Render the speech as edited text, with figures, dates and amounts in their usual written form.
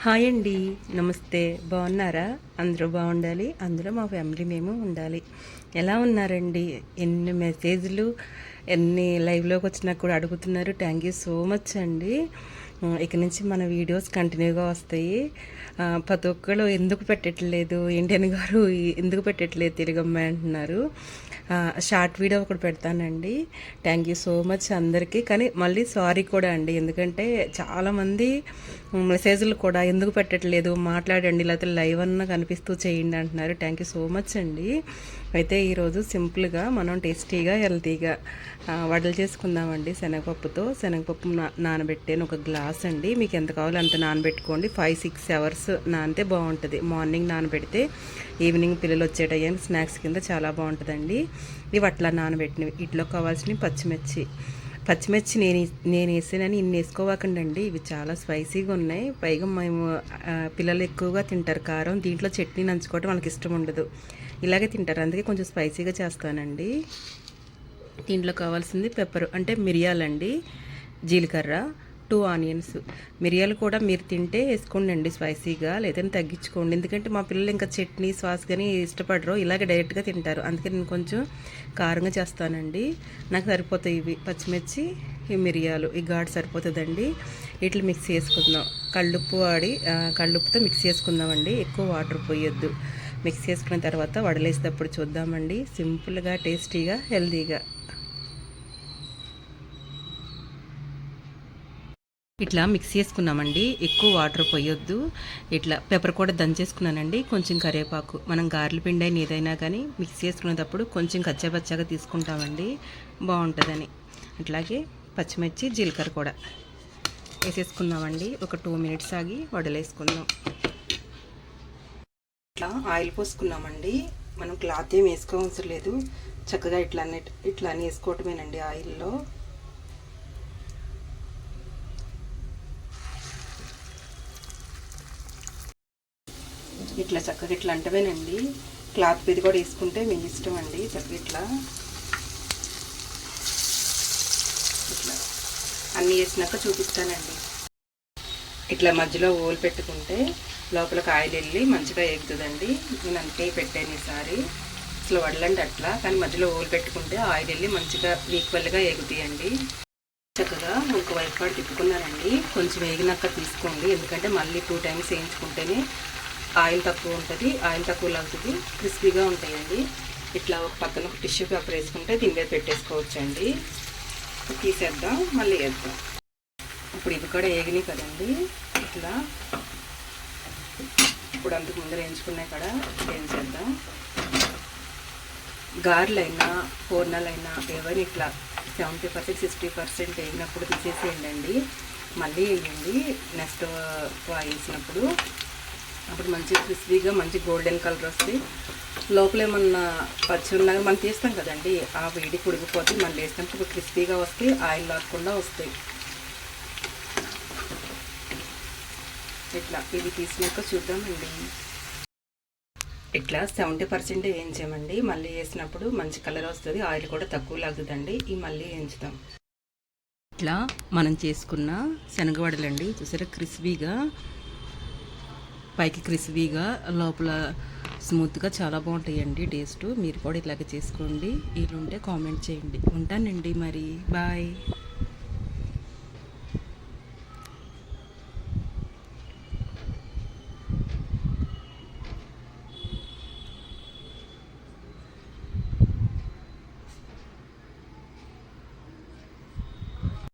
Hi అండి, నమస్తే. బాగున్నారా? అందరూ బాగుండాలి, అందులో మా ఫ్యామిలీ మేము ఉండాలి. ఎలా ఉన్నారండి? ఎన్ని మెసేజ్లు, ఎన్ని లైవ్లోకి వచ్చినా కూడా అడుగుతున్నారు. థ్యాంక్ యూ సో మచ్ అండి. ఇక నుంచి మన వీడియోస్ కంటిన్యూగా వస్తాయి. ప్రతి ఒక్కరు ఎందుకు పెట్టట్లేదు, ఏంటని గారు ఎందుకు పెట్టట్లేదు తెలుగమ్మ అంటున్నారు. షార్ట్ వీడియో ఒకటి పెడతానండి. థ్యాంక్ యూ సో మచ్ అందరికీ. కానీ మళ్ళీ సారీ కూడా అండి, ఎందుకంటే చాలామంది మెసేజ్లు కూడా ఎందుకు పెట్టట్లేదు, మాట్లాడండి, లేకపోతే లైవ్ అన్న కనిపిస్తూ చేయండి అంటున్నారు. థ్యాంక్ యూ సో మచ్ అండి. అయితే ఈరోజు సింపుల్గా మనం టేస్టీగా హెల్తీగా వడలు చేసుకుందామండి. శనగపప్పు నానబెట్టాను ఒక గ్లాస్ అండి. మీకు ఎంత కావాలో అంత నానబెట్టుకోండి. 5-6 అవర్స్ నానితే బాగుంటుంది. మార్నింగ్ నానబెడితే ఈవినింగ్ పిల్లలు వచ్చే టైంకి స్నాక్స్ కింద చాలా బాగుంటుందండి. ఇవి అట్లా నానబెట్టినవి. ఇట్లో కావాల్సినవి పచ్చిమిర్చి నేను వేసానని ఇన్ని వేసుకోవాకండి అండి. ఇవి చాలా స్పైసీగా ఉన్నాయి. పైగా మేము పిల్లలు ఎక్కువగా తింటారు కారం. దీంట్లో చట్నీ నంచుకోవటం వాళ్ళకి ఇష్టం ఉండదు, ఇలాగే తింటారు. అందుకే కొంచెం స్పైసీగా చేస్తానండి. దీంట్లో కావాల్సింది పెప్పర్ అంటే మిరియాలండి, జీలకర్ర, 2 ఆనియన్స్. మిరియాలు కూడా మీరు తింటే వేసుకోండి స్పైసీగా, లేదని తగ్గించుకోండి. ఎందుకంటే మా పిల్లలు ఇంకా చట్నీ సాస్ కానీ ఇష్టపడరు, ఇలాగే డైరెక్ట్గా తింటారు. అందుకే నేను కొంచెం కారంగా చేస్తానండి. నాకు సరిపోతాయి ఇవి పచ్చిమిర్చి, ఈ మిరియాలు, ఈ ఘాటు సరిపోతుందండి. వీటిని మిక్స్ చేసుకుందాం. కళ్ళుప్పుతో మిక్స్ చేసుకుందామండి. ఎక్కువ వాటర్ పోయొద్దు. మిక్స్ చేసుకున్న తర్వాత వడలేసేటప్పుడు చూద్దామండి. సింపుల్గా, టేస్టీగా, హెల్తీగా ఇట్లా మిక్స్ చేసుకున్నామండి. ఎక్కువ వాటర్ పోయొద్దు. ఇట్లా పెప్పర్ కూడా దంచేసుకున్నానండి. కొంచెం కరివేపాకు, మనం గారెల పిండి అయినా ఏదైనా కానీ మిక్స్ చేసుకునేటప్పుడు కొంచెం కచ్చాపచ్చాగా తీసుకుంటామండి, బాగుంటుందని. అట్లాగే పచ్చిమిర్చి, జీలకర్ర కూడా వేసేసుకుందామండి. ఒక 2 మినిట్స్ ఆగి వడలేసుకుందాం. ఇట్లా ఆయిల్ పోసుకున్నామండి. మనం క్లాత్ ఏం వేసుకోవసరం లేదు, చక్కగా ఇట్లా వేసుకోవటమేనండి ఆయిల్లో. ఇట్లా చక్కగా ఇట్లా అంటవేనండి. క్లాత్ మీద కూడా వేసుకుంటే మీ ఇష్టం అండి. చక్కగా ఇట్లా అన్నీ వేసినాక చూపిస్తానండి. ఇట్లా మధ్యలో ఓలు పెట్టుకుంటే లోపలికి ఆయిల్ వెళ్ళి మంచిగా ఎగుతుందండి. నేను అంతే పెట్టాను ఈసారి. అసలు వడలండి అట్లా, కానీ మధ్యలో ఓలు పెట్టుకుంటే ఆయిల్ వెళ్ళి మంచిగా ఈక్వల్గా ఎగుతాయండి. చక్కగా ఒక వైపు కూడా తిప్పుకున్నానండి. కొంచెం వేగినాక తీసుకోండి, ఎందుకంటే మళ్ళీ 2 టైమ్స్ వేయించుకుంటేనే ఆయిల్ తక్కువ ఉంటుంది, ఆయిల్ తక్కువ లాగుతుంది, క్రిస్పీగా ఉంటాయండి. ఇట్లా ఒక పక్కన ఒక టిష్యూ పేపర్ వేసుకుంటే దీని మీద పెట్టేసుకోవచ్చండి. తీసేద్దాం, మళ్ళీ వేద్దాం. ఇప్పుడు ఇవి కూడా వేగినాయి కదండి. ఇట్లా ఇప్పుడు అంతకు ముందర వేయించుకున్నాయి కూడా వేయించేద్దాం. గారెలైనా పూర్ణాలైనా ఏవైనా ఇట్లా 70%, 60% వేగినప్పుడు తీసేసేయండి. మళ్ళీ వేయండి నెక్స్ట్ వేసినప్పుడు. అప్పుడు మంచి క్రిస్పీగా మంచి గోల్డెన్ కలర్ వస్తాయి. లోపల ఏమన్నా పచ్చి ఉన్నా మనం తీస్తాం కదండి, ఆ వేడి ఉడికిపోతే మనం వేసినప్పుడు క్రిస్పీగా వస్తాయి, ఆయిల్ లాగకుండా వస్తాయి. ఇట్లా ఇవి తీసినాక చూద్దామండి. ఇట్లా 70% వేయించామండి. మళ్ళీ వేసినప్పుడు మంచి కలర్ వస్తుంది, ఆయిల్ కూడా తక్కువ లాగుతుందండి. ఇవి మళ్ళీ వేయించుతాం. ఇట్లా మనం చేసుకున్న శనగవడలండి, చూసారా క్రిస్పీగా, పైకి క్రిస్పీగా, లోపల స్మూత్గా, చాలా బాగుంటాయండి టేస్ట్. మీరు కూడా ఇలాగే చేసుకోండి. వీలుంటే కామెంట్ చేయండి. ఉంటానండి మరి, బాయ్.